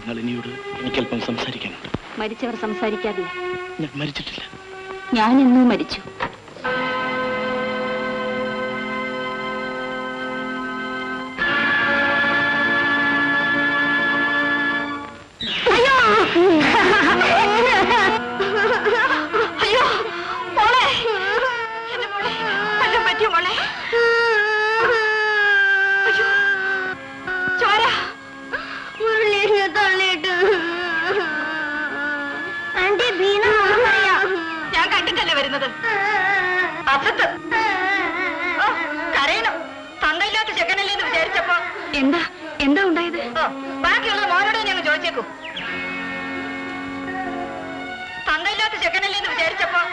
നളിനിയോട് എനിക്കല്പം സംസാരിക്കാനുണ്ട്. മരിച്ചവർ സംസാരിക്കാതെ. ഞാൻ മരിച്ചിട്ടില്ല. ഞാൻ എന്നോ മരിച്ചു. ഞാൻ കണ്ടിട്ടല്ലേ വരുന്നത്. അസത്ത് കരയണം. തന്തയില്ലാത്ത ചെക്കനല്ലേ എന്ന് വിചാരിച്ചപ്പോ എന്താ ഉണ്ടായത്? ബാക്കിയുള്ളത് മോനോട് ഞങ്ങൾ ചോദിച്ചേക്കൂ. തന്തയില്ലാത്ത ചെക്കനല്ലേ എന്ന് വിചാരിച്ചപ്പോ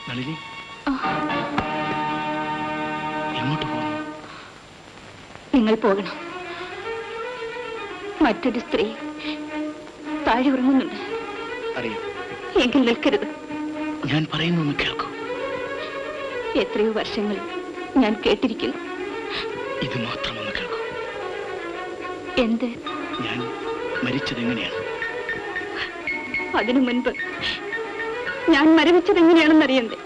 നളിനി എങ്ങോട്ട് പോകുന്നു? നിങ്ങൾ പോകണം. മറ്റൊരു സ്ത്രീ താഴെ ഉറങ്ങുന്നുണ്ട്. അറിയാം. എങ്കിൽ നിൽക്കരുത്. ഞാൻ പറയുന്നൊന്ന് കേൾക്കൂ. എത്രയോ വർഷങ്ങൾ ഞാൻ കേട്ടിരിക്കുന്നു. ഇത് മാത്രമൊന്ന് കേൾക്കൂ. എന്ത്? ഞാൻ മരിച്ചതെങ്ങനെയാണ്? അതിനു മുൻപ് ഞാൻ മരവിച്ചത് എങ്ങനെയാണെന്നറിയണ്ടേ?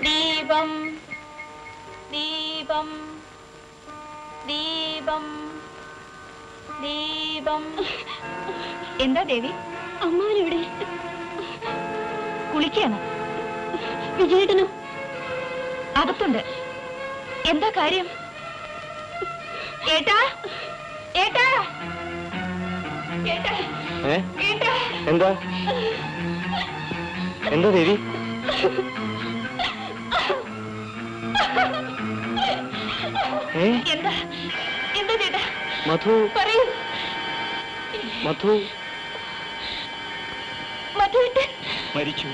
ദീപം ദീപം ദീപം ദീപം. എന്താ ദേവി? അമ്മാനിവിടെ കുളിക്കാണ്. വിജയേട്ടനോ? അകത്തുണ്ട്. എന്താ കാര്യം? ഏട്ടാ ഏട്ടാ ഏട്ടാ ഏട്ടാ. എന്താ എന്താ ദേവി? എന്താ എന്താ ചേട്ടാ? മധു പറയൂ. മധു മധുവേട്ടൻ മരിച്ചു.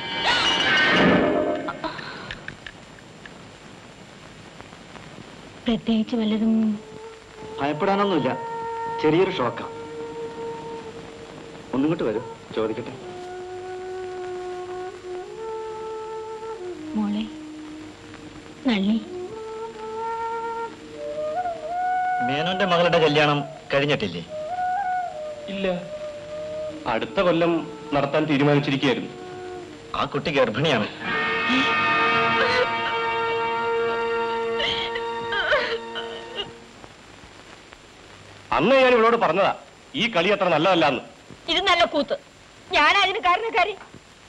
പ്രത്യേകിച്ച് വല്ലതും? ഭയപ്പെടാനൊന്നുമില്ല. ചെറിയൊരു ഷോക്കാ. ഒന്നിങ്ങോട്ട് വരൂ, ചോദിക്കട്ടെ. മോളെ നള്ളി, മേനോന്റെ മകളുടെ കല്യാണം കഴിഞ്ഞിട്ടില്ലേ? ഇല്ല, അടുത്ത കൊല്ലം നടത്താൻ തീരുമാനിച്ചിരിക്കുകയായിരുന്നു. ആ കുട്ടി ഗർഭിണിയാണ്. അന്ന് ഞാൻ ഇവളോട് പറഞ്ഞതാ ഈ കളി അത്ര നല്ലതല്ലാന്ന്. ഇത് നല്ല കൂത്ത്. ഞാനാ ഇതിന് കാരണക്കാരി.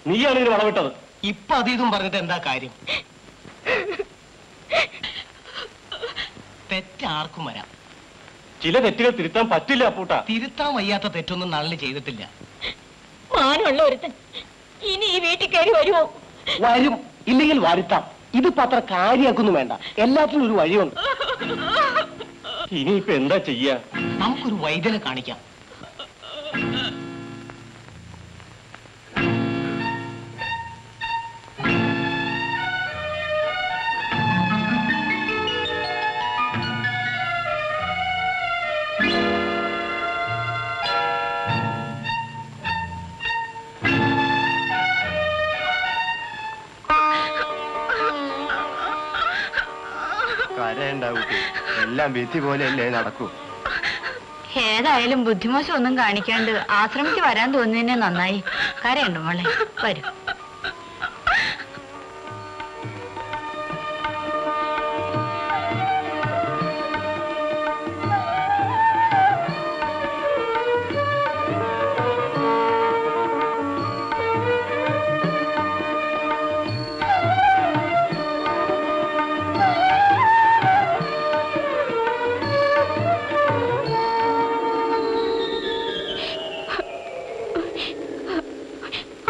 നീയാണ് ഇതിന് വളവിട്ടത്. ഇപ്പൊ അതീതും പറഞ്ഞിട്ട് എന്താ കാര്യം? തെറ്റാർക്കും വരാം. ചില തെറ്റുകൾ തിരുത്താൻ പറ്റില്ല അപ്പൂട്ട. തിരുത്താൻ വയ്യാത്ത തെറ്റൊന്നും നളിനി ചെയ്തിട്ടില്ല. മാനുള്ള ഒരുത്തൻ ഇനി ഈ വീട്ടിൽ കയറി വരുമോ? വരും, ഇല്ലെങ്കിൽ വരുത്താം. ഇതിപ്പോ അത്ര കാര്യമാക്കൊന്നും വേണ്ട. എല്ലാത്തിനും ഒരു വഴിയുണ്ട്. ഇനിയിപ്പോ എന്താ ചെയ്യാ? നമുക്കൊരു വൈദ്യനെ കാണിക്കാം. കരയുണ്ടാവൂ. എല്ലാം വിധി പോലെയല്ലേ നടക്കൂ. ഏതായാലും ബുദ്ധിമോശം ഒന്നും കാണിക്കാണ്ട് ആശ്രമിക്ക് വരാൻ തോന്നുന്നതിനെ നന്നായി. കരയുണ്ടോ മോളെ? വരൂ.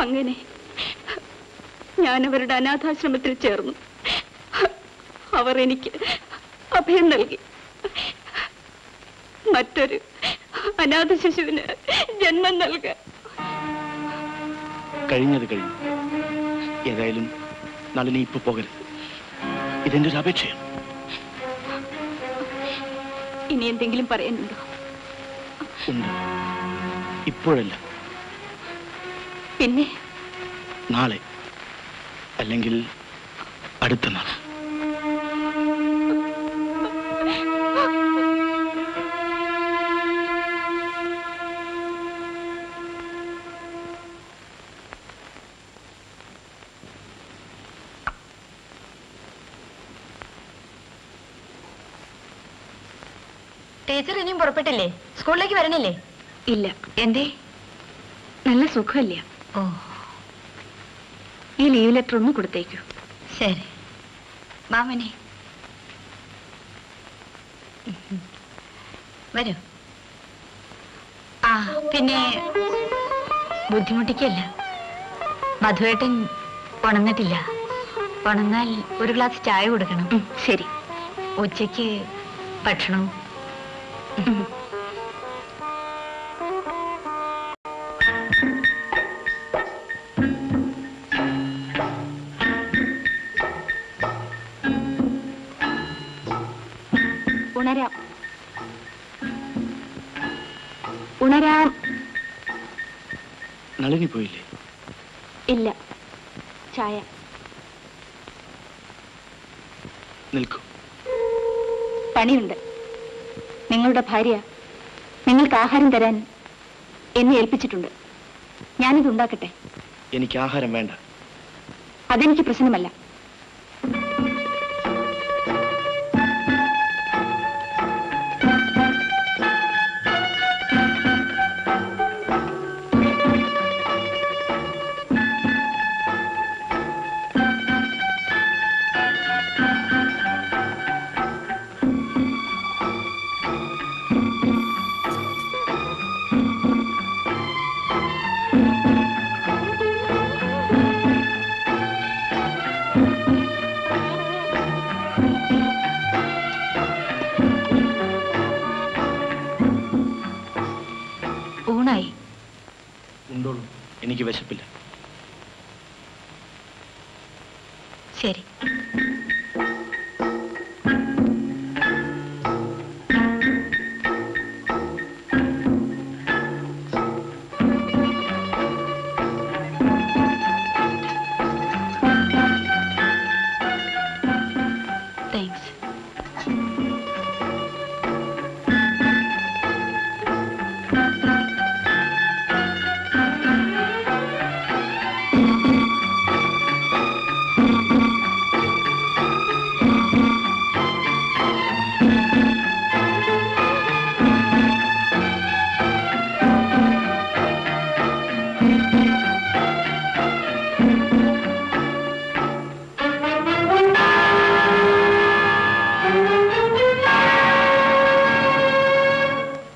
അങ്ങനെ ഞാൻ അവരുടെ അനാഥാശ്രമത്തിൽ ചേർന്നു. അവർ എനിക്ക് അഭയം നൽകി. മറ്റൊരു അനാഥ ശിശുവിന് ജന്മം നൽകാൻ. കഴിഞ്ഞത് കഴിഞ്ഞു. ഏതായാലും നളിനി ഇപ്പൊ പോകരുത്. ഇതെന്റെ ഒരു അപേക്ഷയാണ്. ഇനി എന്തെങ്കിലും പറയാനുണ്ടോ? ഉണ്ട്. ഇപ്പോഴല്ല, പിന്നെ നാളെ, അല്ലെങ്കിൽ അടുത്ത നാൾ. ടീച്ചർ ഇനിയും പുറപ്പെട്ടില്ലേ? സ്കൂളിലേക്ക് വരണില്ലേ? ഇല്ല. എന്തേ? നല്ല സുഖമില്ല. ഓ, ഈ ലീവ് ലെറ്റർ ഒന്ന് കൊടുത്തേക്കൂ. ശരി. മാമനെ വരൂ. ആ, പിന്നെ ബുദ്ധിമുട്ടിക്കല്ല. മധുവേട്ടൻ ഉണർന്നിട്ടില്ല. ഉണർന്നാൽ ഒരു ഗ്ലാസ് ചായ കൊടുക്കണം. ശരി. ഉച്ചയ്ക്ക് ഭക്ഷണവും. ഉണരാം, ഉണരാം. നളിനി പോയില്ലേ? ഇല്ല. ചായ. നിൽക്കൂ. പണിയുണ്ട്. നിങ്ങളുടെ ഭാര്യ നിങ്ങൾക്ക് ആഹാരം തരാൻ എന്നെ ഏൽപ്പിച്ചിട്ടുണ്ട്. ഞാനിത് ഉണ്ടാക്കട്ടെ. എനിക്ക് ആഹാരം വേണ്ട. അതെനിക്ക് പ്രശ്നമല്ല. ഊണായി. ഉണ്ടോളൂ, എനിക്ക് വിശപ്പില്ല. ശരി. താങ്ക്സ്.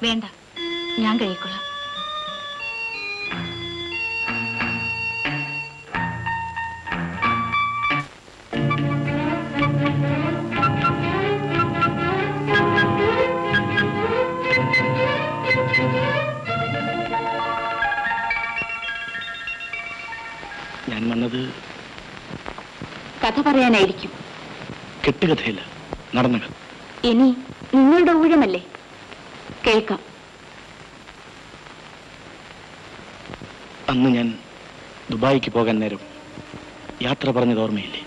വേണ്ട, ഞാൻ കഴിക്കൊള്ളാം. ഞാൻ വന്നത് കഥ പറയാനായിരിക്കും. കെട്ടുകഥയല്ല, നടന്ന കഥ. ഇനി നിങ്ങളുടെ ഊഴമല്ലേ, കേൾക്കാം. അന്ന് ഞാൻ ദുബായിക്ക് പോകാൻ നേരം യാത്ര പറഞ്ഞത് ഓർമ്മയില്ലേ?